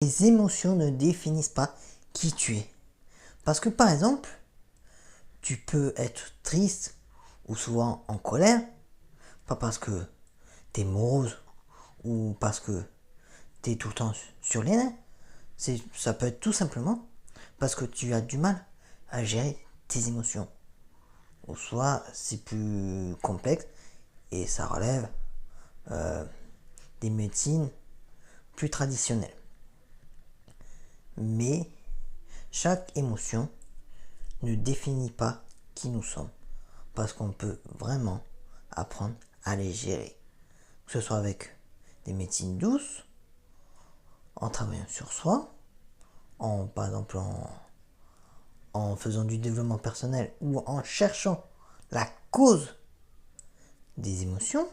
Les émotions ne définissent pas qui tu es. Parce que par exemple, tu peux être triste ou souvent en colère, pas parce que t'es morose ou parce que t'es tout le temps sur les nerfs. Ça peut être tout simplement parce que tu as du mal à gérer tes émotions. Ou soit c'est plus complexe et ça relève des médecines plus traditionnelles. Mais chaque émotion ne définit pas qui nous sommes. Parce qu'on peut vraiment apprendre à les gérer. Que ce soit avec des médecines douces, en travaillant sur soi, par exemple en faisant du développement personnel ou en cherchant la cause des émotions,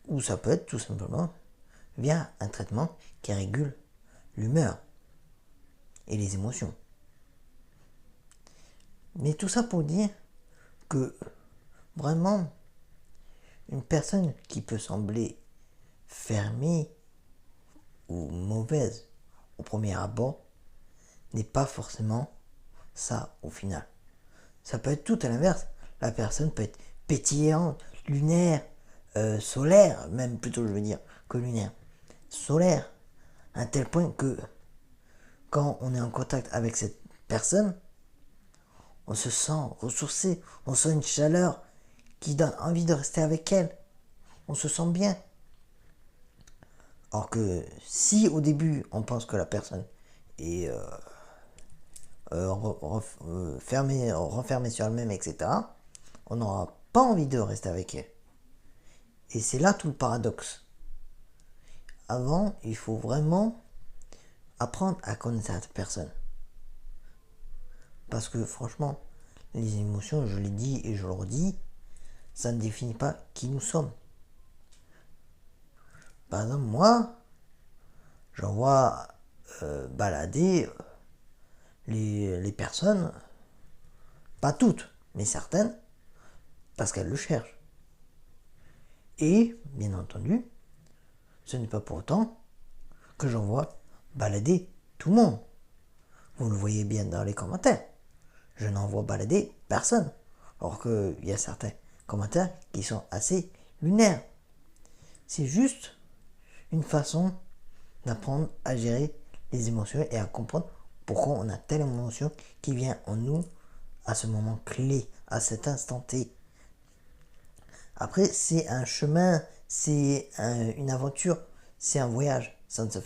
ou ça peut être tout simplement via un traitement qui régule l'humeur et les émotions. Mais tout ça pour dire que vraiment, une personne qui peut sembler fermée ou mauvaise au premier abord n'est pas forcément ça au final. Ça peut être tout à l'inverse. La personne peut être pétillante, lunaire, solaire, même plutôt je veux dire que lunaire. Solaire, à un tel point que quand on est en contact avec cette personne, on se sent ressourcé, on sent une chaleur qui donne envie de rester avec elle. On se sent bien. Alors que si au début on pense que la personne est renfermée sur elle-même, etc., on n'aura pas envie de rester avec elle. Et c'est là tout le paradoxe. Avant, il faut vraiment apprendre à connaître cette personne. Parce que franchement, les émotions, je l'ai dit et je le redis, ça ne définit pas qui nous sommes. Par exemple, moi, j'en vois balader les personnes, pas toutes, mais certaines, parce qu'elles le cherchent. Et, bien entendu, ce n'est pas pour autant que j'en vois balader tout le monde. Vous le voyez bien dans les commentaires. Je n'en vois balader personne. Alors qu'il y a certains commentaires qui sont assez lunaires. C'est juste une façon d'apprendre à gérer les émotions et à comprendre pourquoi on a telle émotion qui vient en nous à ce moment clé, à cet instant T. Après, c'est un chemin, c'est une aventure, c'est un voyage. Ça ne se fait